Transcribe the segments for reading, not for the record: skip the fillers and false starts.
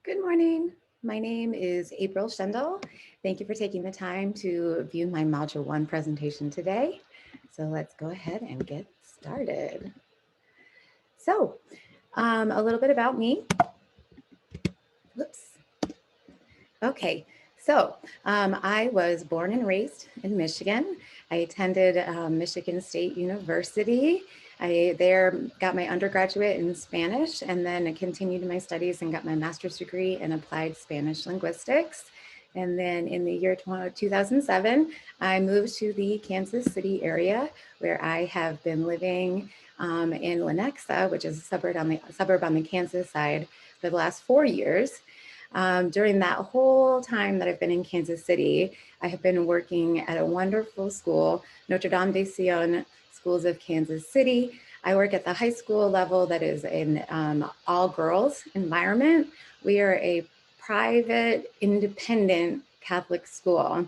Good morning. My name is April Schendel. Thank you for taking the time to view my Module 1 presentation today. So let's go ahead and get started. So a little bit about me. Whoops. Okay, so I was born and raised in Michigan. I attended Michigan State University. I there got my undergraduate in Spanish and then I continued my studies and got my master's degree in applied Spanish linguistics. And then in the year 2007, I moved to the Kansas City area where I have been living in Lenexa, which is a suburb on the Kansas side, for the last 4 years. During that whole time that I've been in Kansas City, I have been working at a wonderful school, Notre Dame de Sion Schools of Kansas City. I work at the high school level that is an all girls environment. We are a private, independent Catholic school.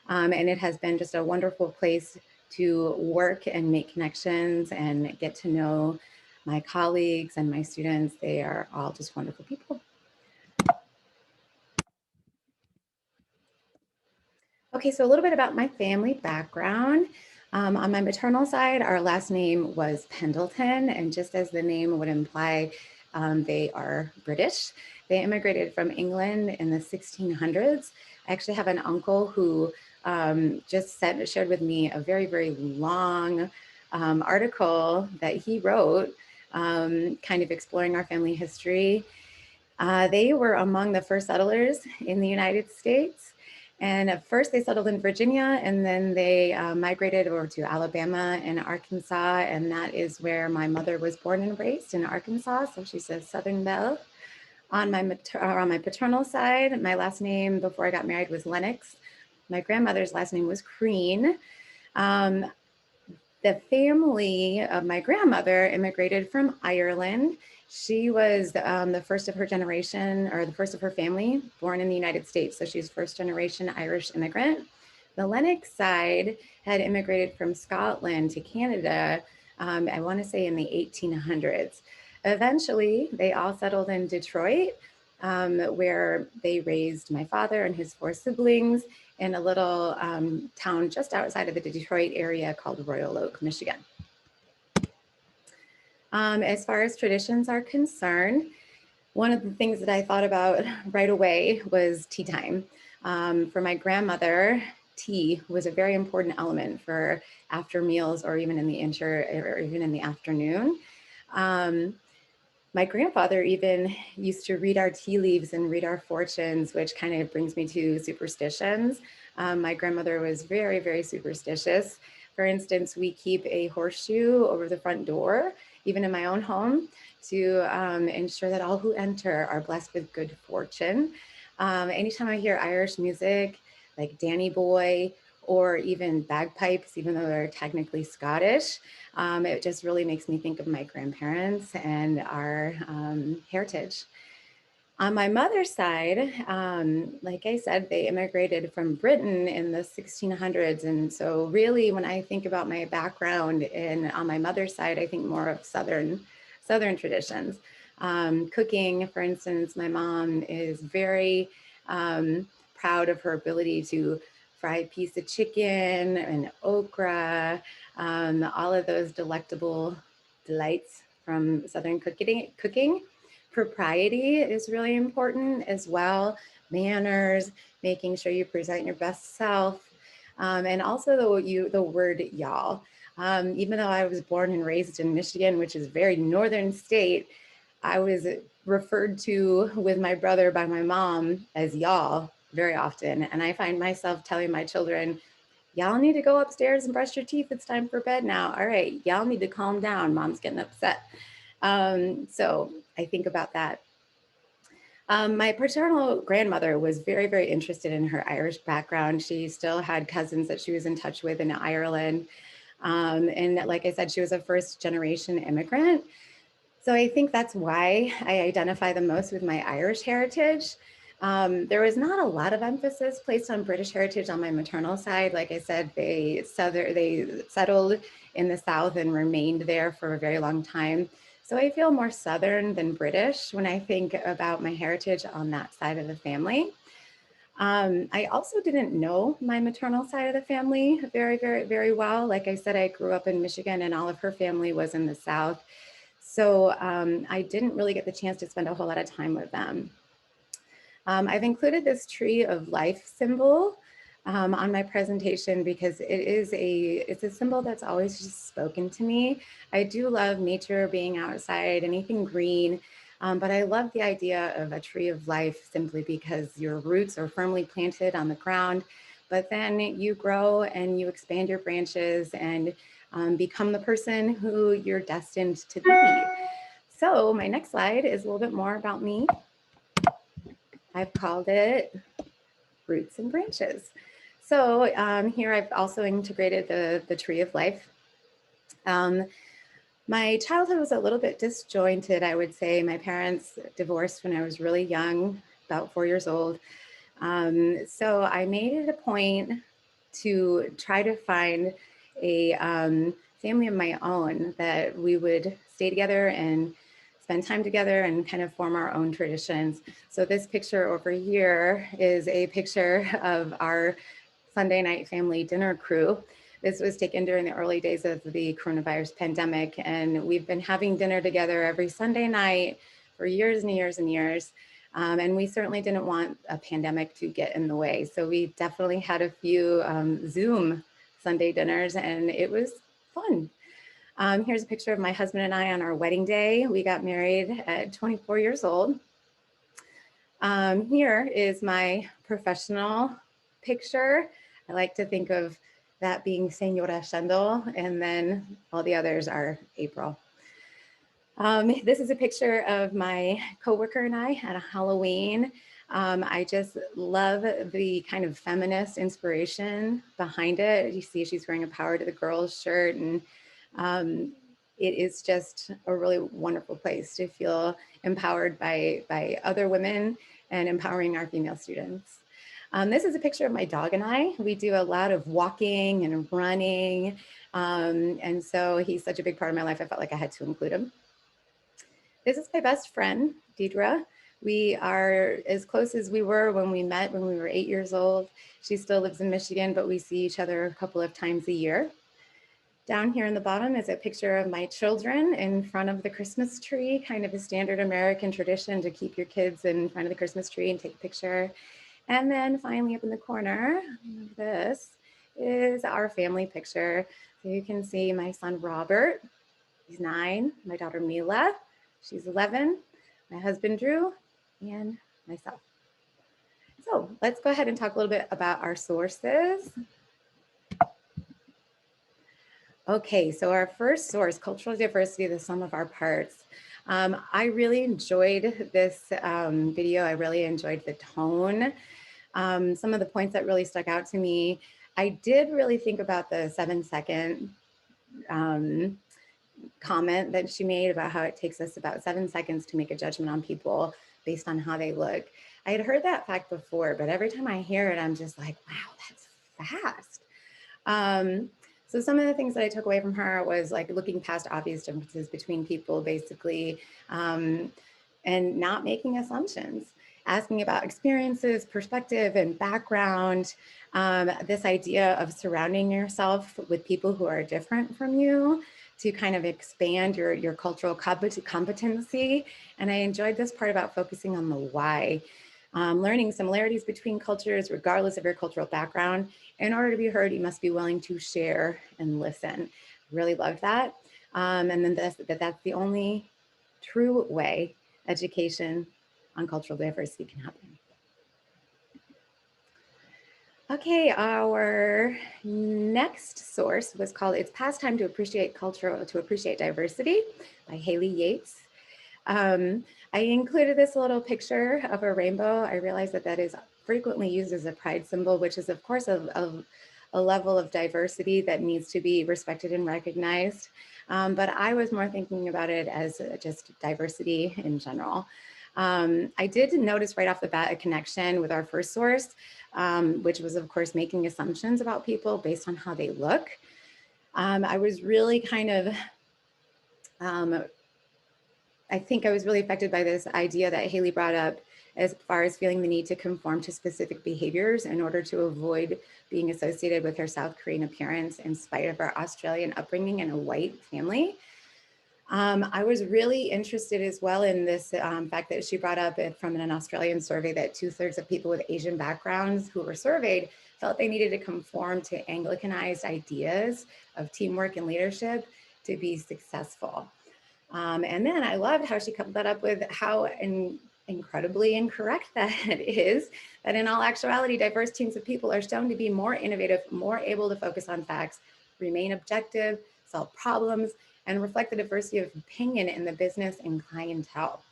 And it has been just a wonderful place to work and make connections and get to know my colleagues and my students. They are all just wonderful people. Okay, so a little bit about my family background. On my maternal side, our last name was Pendleton, and just as the name would imply, they are British. They immigrated from England in the 1600s. I actually have an uncle who shared with me a very, very long article that he wrote, kind of exploring our family history. They were among the first settlers in the United States. And at first they settled in Virginia and then they migrated over to Alabama and Arkansas. And that is where my mother was born and raised, in Arkansas. So she's a Southern belle. On my paternal side, my last name before I got married was Lennox. My grandmother's last name was Crean. The family of my grandmother immigrated from Ireland. She was the first of her generation, or the first of her family, born in the United States. So she's first generation Irish immigrant. The Lennox side had immigrated from Scotland to Canada, I want to say in the 1800s. Eventually, they all settled in Detroit, where they raised my father and his 4 siblings in a little town just outside of the Detroit area called Royal Oak, Michigan. As far as traditions are concerned, one of the things that I thought about right away was tea time. For my grandmother, tea was a very important element for after meals or even in the afternoon. My grandfather even used to read our tea leaves and read our fortunes, which kind of brings me to superstitions. My grandmother was very, very superstitious. For instance, we keep a horseshoe over the front door, even in my own home, to ensure that all who enter are blessed with good fortune. Anytime I hear Irish music, like Danny Boy, or even bagpipes, even though they're technically Scottish, it just really makes me think of my grandparents and our heritage. On my mother's side, like I said, they immigrated from Britain in the 1600s. And so really when I think about my background on my mother's side, I think more of Southern traditions. Cooking, for instance, my mom is very proud of her ability to fry a piece of chicken and okra, all of those delectable delights from Southern cooking. Propriety is really important as well. Manners, making sure you present your best self, and also the word y'all. Even though I was born and raised in Michigan, which is a very northern state, I was referred to with my brother by my mom as y'all very often. And I find myself telling my children, y'all need to go upstairs and brush your teeth. It's time for bed now. All right, y'all need to calm down. Mom's getting upset. So I think about that. My paternal grandmother was very, very interested in her Irish background. She still had cousins that she was in touch with in Ireland. And like I said, she was a first generation immigrant. So I think that's why I identify the most with my Irish heritage. There was not a lot of emphasis placed on British heritage on my maternal side. Like I said, they settled in the South and remained there for a very long time. So I feel more Southern than British when I think about my heritage on that side of the family. I also didn't know my maternal side of the family very well. Like I said, I grew up in Michigan and all of her family was in the South. So I didn't really get the chance to spend a whole lot of time with them. I've included this tree of life symbol on my presentation because it's a symbol that's always just spoken to me. I do love nature, being outside, anything green, but I love the idea of a tree of life simply because your roots are firmly planted on the ground, but then you grow and you expand your branches and become the person who you're destined to be. So my next slide is a little bit more about me. I've called it Roots and Branches. So here I've also integrated the tree of life. My childhood was a little bit disjointed, I would say. My parents divorced when I was really young, about 4 years old. So I made it a point to try to find a family of my own that we would stay together and spend time together and kind of form our own traditions. So this picture over here is a picture of our Sunday night family dinner crew. This was taken during the early days of the coronavirus pandemic, and we've been having dinner together every Sunday night for years and years and years. And we certainly didn't want a pandemic to get in the way. So we definitely had a few Zoom Sunday dinners, and it was fun. Here's a picture of my husband and I on our wedding day. We got married at 24 years old. Here is my professional picture. I like to think of that being Senora Shendel, and then all the others are April. This is a picture of my coworker and I at a Halloween. I just love the kind of feminist inspiration behind it. You see she's wearing a Power to the Girls shirt, and it is just a really wonderful place to feel empowered by other women and empowering our female students. This is a picture of my dog and I. We do a lot of walking and running. And so he's such a big part of my life, I felt like I had to include him. This is my best friend, Deidre. We are as close as we were when we met when we were 8 years old. She still lives in Michigan, but we see each other a couple of times a year. Down here in the bottom is a picture of my children in front of the Christmas tree, kind of a standard American tradition to keep your kids in front of the Christmas tree and take a picture. And then finally up in the corner, this is our family picture. So you can see my son, Robert, he's 9, my daughter, Mila, she's 11, my husband, Drew, and myself. So let's go ahead and talk a little bit about our sources. Okay, so our first source, cultural diversity, the sum of our parts. I really enjoyed this video. I really enjoyed the tone. Some of the points that really stuck out to me, I did really think about the 7-second comment that she made about how it takes us about 7 seconds to make a judgment on people based on how they look. I had heard that fact before, but every time I hear it, I'm just like, wow, that's fast. So some of the things that I took away from her was like looking past obvious differences between people, basically, and not making assumptions, asking about experiences, perspective, and background. This idea of surrounding yourself with people who are different from you to kind of expand your cultural competency. And I enjoyed this part about focusing on the why. Learning similarities between cultures, regardless of your cultural background. In order to be heard, you must be willing to share and listen. Really loved that. And then that's the only true way education on cultural diversity can happen. Okay, our next source was called It's Past Time to Appreciate Culture, to Appreciate Diversity by Haley Yates. I included this little picture of a rainbow. I realize that that is frequently used as a pride symbol, which is of course a level of diversity that needs to be respected and recognized. But I was more thinking about it as just diversity in general. I did notice right off the bat a connection with our first source, which was of course making assumptions about people based on how they look. I was really kind of I think I was really affected by this idea that Haley brought up as far as feeling the need to conform to specific behaviors in order to avoid being associated with her South Korean appearance in spite of her Australian upbringing and a white family. I was really interested as well in this fact that she brought up from an Australian survey that 2/3 of people with Asian backgrounds who were surveyed felt they needed to conform to Anglicanized ideas of teamwork and leadership to be successful. And then I loved how she coupled that up with how incredibly incorrect that is, that in all actuality, diverse teams of people are shown to be more innovative, more able to focus on facts, remain objective, solve problems, and reflect the diversity of opinion in the business and clientele.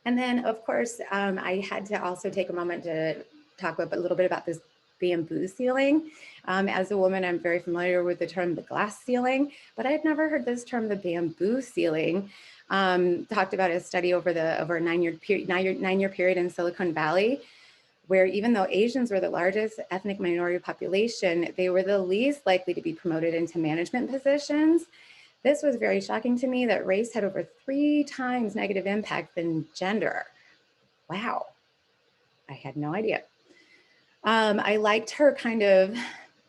And then, of course, I had to also take a moment to talk a little bit about this bamboo ceiling. As a woman, I'm very familiar with the term the glass ceiling, but I had never heard this term, the bamboo ceiling, talked about a study over a 9-year period in Silicon Valley, where even though Asians were the largest ethnic minority population, they were the least likely to be promoted into management positions. This was very shocking to me that race had over 3 times negative impact than gender. Wow, I had no idea. I liked her kind of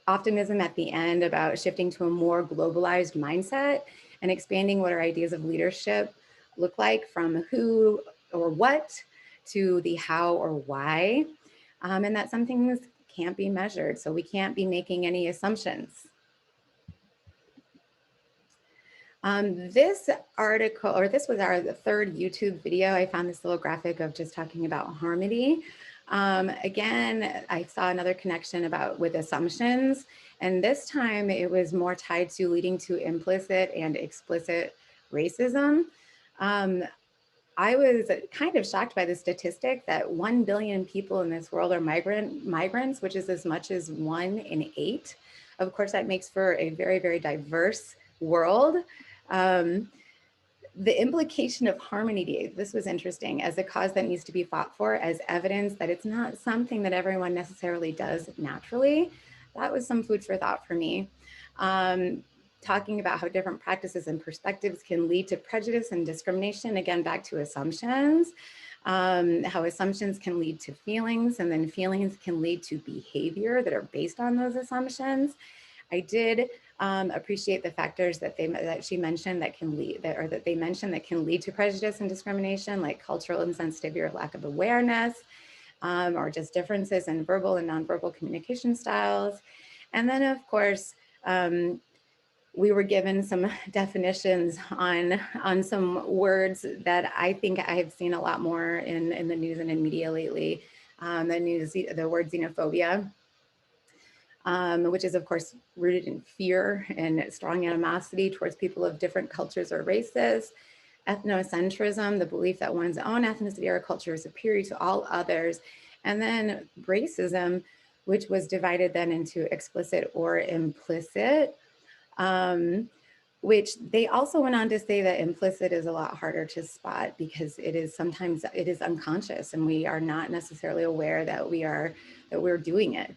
optimism at the end about shifting to a more globalized mindset and expanding what our ideas of leadership look like, from who or what to the how or why, and that some things can't be measured, so we can't be making any assumptions. This article, or this was the third YouTube video. I found this little graphic of just talking about harmony. Again, I saw another connection with assumptions, and this time it was more tied to leading to implicit and explicit racism. I was kind of shocked by the statistic that 1 billion people in this world are migrants, which is as much as 1 in 8. Of course, that makes for a very, very diverse world. The implication of harmony, this was interesting, as a cause that needs to be fought for, as evidence that it's not something that everyone necessarily does naturally. That was some food for thought for me. Talking about how different practices and perspectives can lead to prejudice and discrimination, again, back to assumptions, how assumptions can lead to feelings, and then feelings can lead to behavior that are based on those assumptions. I did appreciate the factors that she mentioned that can lead, that they mentioned that can lead to prejudice and discrimination, like cultural insensitivity or lack of awareness, or just differences in verbal and nonverbal communication styles. And then, of course, we were given some definitions on some words that I think I've seen a lot more in the news and in media lately. The word xenophobia, which is, of course, rooted in fear and strong animosity towards people of different cultures or races. Ethnocentrism, the belief that one's own ethnicity or culture is superior to all others. And then racism, which was divided then into explicit or implicit, which they also went on to say that implicit is a lot harder to spot because sometimes it is unconscious and we are not necessarily aware that we're doing it.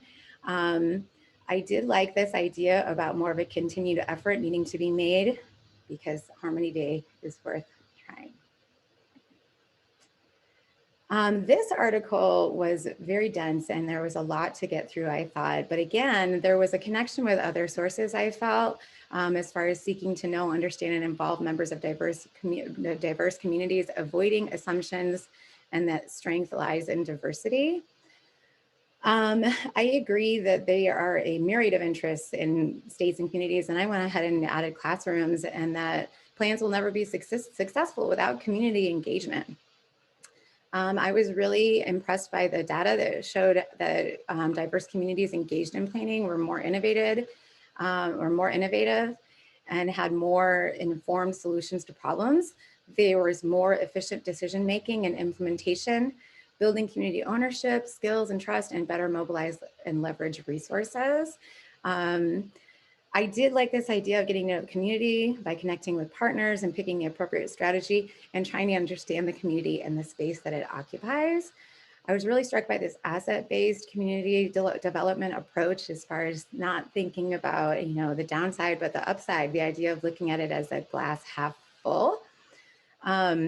I did like this idea about more of a continued effort needing to be made because Harmony Day is worth trying. This article was very dense and there was a lot to get through, I thought. But again, there was a connection with other sources, I felt, as far as seeking to know, understand, and involve members of diverse communities, avoiding assumptions, and that strength lies in diversity. I agree that there are a myriad of interests in states and communities, and I went ahead and added classrooms, and that plans will never be successful without community engagement. I was really impressed by the data that showed that diverse communities engaged in planning were more innovative and had more informed solutions to problems. There was more efficient decision-making and implementation, building community ownership, skills and trust, and better mobilize and leverage resources. I did like this idea of getting to know the community by connecting with partners and picking the appropriate strategy and trying to understand the community and the space that it occupies. I was really struck by this asset-based community development approach, as far as not thinking about, the downside, but the upside, the idea of looking at it as a glass half full.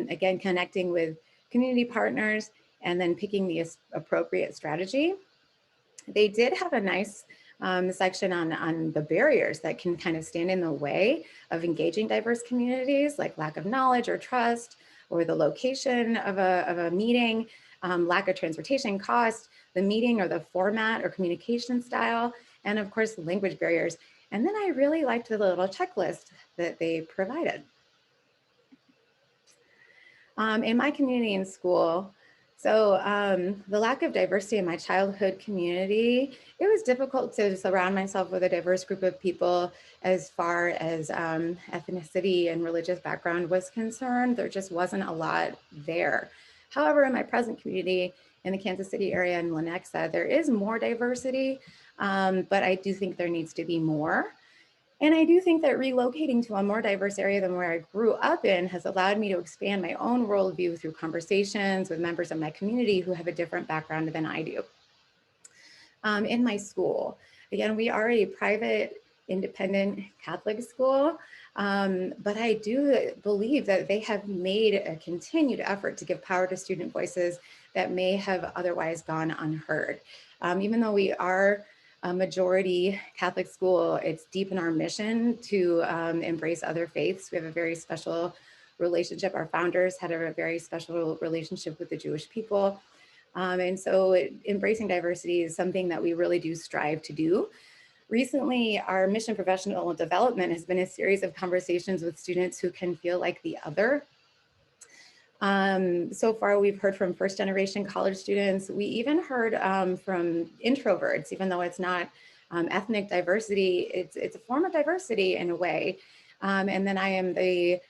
Again, connecting with community partners and then picking the appropriate strategy. They did have a nice section on the barriers that can kind of stand in the way of engaging diverse communities, like lack of knowledge or trust, or the location of a meeting, lack of transportation cost, the meeting or the format or communication style, and of course, language barriers. And then I really liked the little checklist that they provided. In my community in school, so the lack of diversity in my childhood community, it was difficult to surround myself with a diverse group of people as far as ethnicity and religious background was concerned. There just wasn't a lot there. However, in my present community in the Kansas City area in Lenexa, there is more diversity, but I do think there needs to be more. And I do think that relocating to a more diverse area than where I grew up in has allowed me to expand my own worldview through conversations with members of my community who have a different background than I do. In my school, again, we are a private, independent Catholic school, but I do believe that they have made a continued effort to give power to student voices that may have otherwise gone unheard. Even though we are a majority Catholic school, it's deep in our mission to embrace other faiths. We have a very special relationship. Our founders had a very special relationship with the Jewish people. And so embracing diversity is something that we really do strive to do. Recently, our mission professional development has been a series of conversations with students who can feel like the other. So far, we've heard from first generation college students. We even heard from introverts, even though it's not ethnic diversity, it's a form of diversity in a way. And then I am the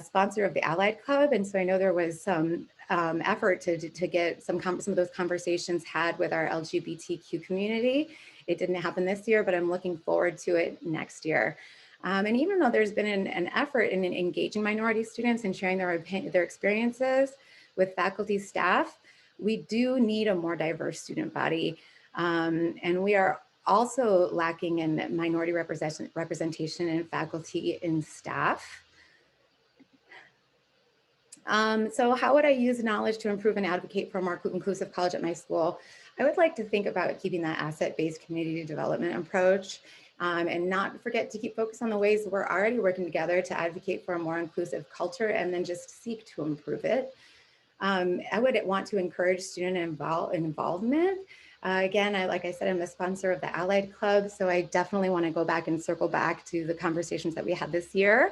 sponsor of the Allied Club. And so I know there was some effort to get some of those conversations had with our LGBTQ community. It didn't happen this year, but I'm looking forward to it next year. And even though there's been an effort in engaging minority students and sharing their experiences with faculty, staff, we do need a more diverse student body. And we are also lacking in minority representation in faculty and staff. So how would I use knowledge to improve and advocate for a more inclusive college at my school? I would like to think about keeping that asset-based community development approach and not forget to keep focus on the ways we're already working together to advocate for a more inclusive culture and then just seek to improve it. I would want to encourage student involvement. Again, like I said, I'm the sponsor of the Allied Club, so I definitely want to go back and circle back to the conversations that we had this year.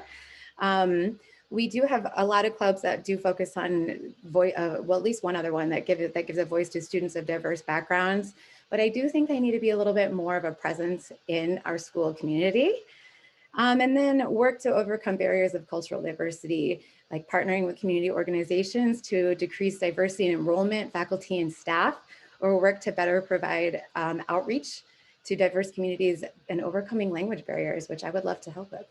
We do have a lot of clubs that do focus on, well, at least one other one that gives a voice to students of diverse backgrounds. But I do think they need to be a little bit more of a presence in our school community. And then work to overcome barriers of cultural diversity, like partnering with community organizations to decrease diversity in enrollment, faculty, and staff, or work to better provide outreach to diverse communities and overcoming language barriers, which I would love to help with.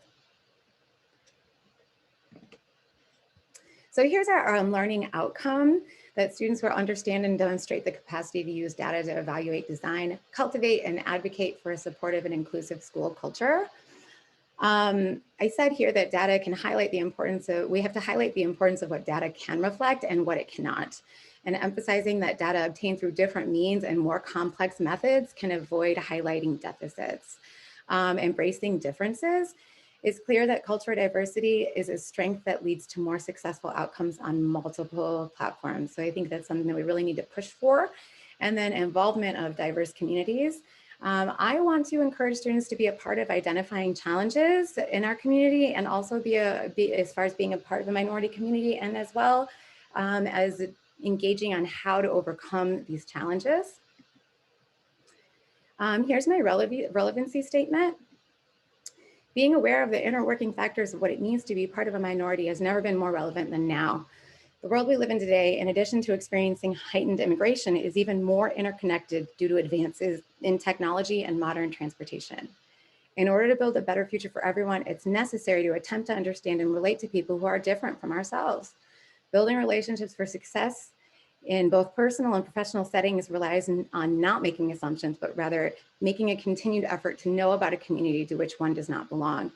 So here's our learning outcome, that students will understand and demonstrate the capacity to use data to evaluate, design, cultivate, and advocate for a supportive and inclusive school culture. I said here that data can highlight the importance of, we have to highlight the importance of what data can reflect and what it cannot. And emphasizing that data obtained through different means and more complex methods can avoid highlighting deficits. Embracing differences. It's clear that cultural diversity is a strength that leads to more successful outcomes on multiple platforms. So I think that's something that we really need to push for. And then involvement of diverse communities. I want to encourage students to be a part of identifying challenges in our community and also be as far as being a part of the minority community, and as well as engaging on how to overcome these challenges. Here's my relevancy statement. Being aware of the inner working factors of what it means to be part of a minority has never been more relevant than now. The world we live in today, in addition to experiencing heightened immigration, is even more interconnected due to advances in technology and modern transportation. In order to build a better future for everyone, it's necessary to attempt to understand and relate to people who are different from ourselves. Building relationships for success in both personal and professional settings relies on not making assumptions, but rather making a continued effort to know about a community to which one does not belong.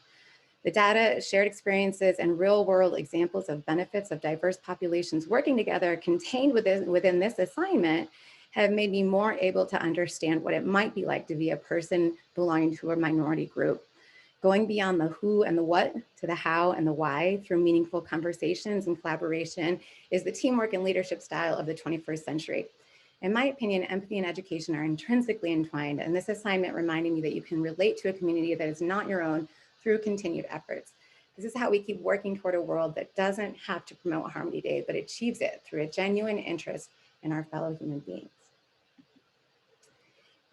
The data, shared experiences, and real-world examples of benefits of diverse populations working together contained within this assignment have made me more able to understand what it might be like to be a person belonging to a minority group. Going beyond the who and the what to the how and the why through meaningful conversations and collaboration is the teamwork and leadership style of the 21st century. In my opinion, empathy and education are intrinsically entwined, and this assignment reminded me that you can relate to a community that is not your own through continued efforts. This is how we keep working toward a world that doesn't have to promote Harmony Day, but achieves it through a genuine interest in our fellow human beings.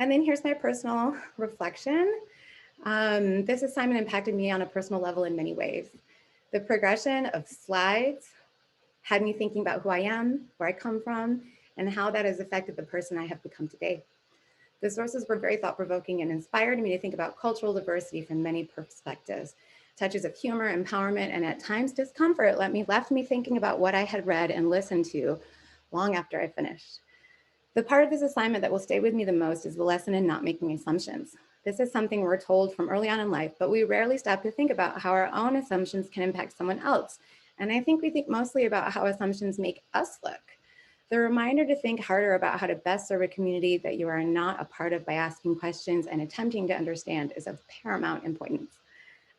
And then here's my personal reflection. This assignment impacted me on a personal level in many ways. The progression of slides had me thinking about who I am, where I come from, and how that has affected the person I have become today. The sources were very thought-provoking and inspired me to think about cultural diversity from many perspectives. Touches of humor, empowerment, and at times discomfort left me thinking about what I had read and listened to long after I finished. The part of this assignment that will stay with me the most is the lesson in not making assumptions. This is something we're told from early on in life, but we rarely stop to think about how our own assumptions can impact someone else. And I think we think mostly about how assumptions make us look. The reminder to think harder about how to best serve a community that you are not a part of by asking questions and attempting to understand is of paramount importance.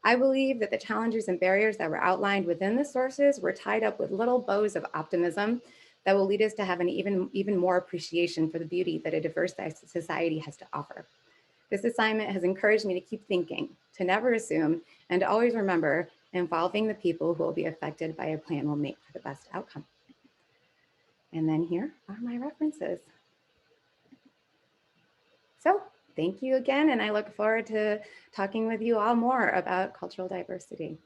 I believe that the challenges and barriers that were outlined within the sources were tied up with little bows of optimism that will lead us to have an even more appreciation for the beauty that a diverse society has to offer. This assignment has encouraged me to keep thinking, to never assume, and to always remember involving the people who will be affected by a plan will make for the best outcome. And then here are my references. So thank you again, and I look forward to talking with you all more about cultural diversity.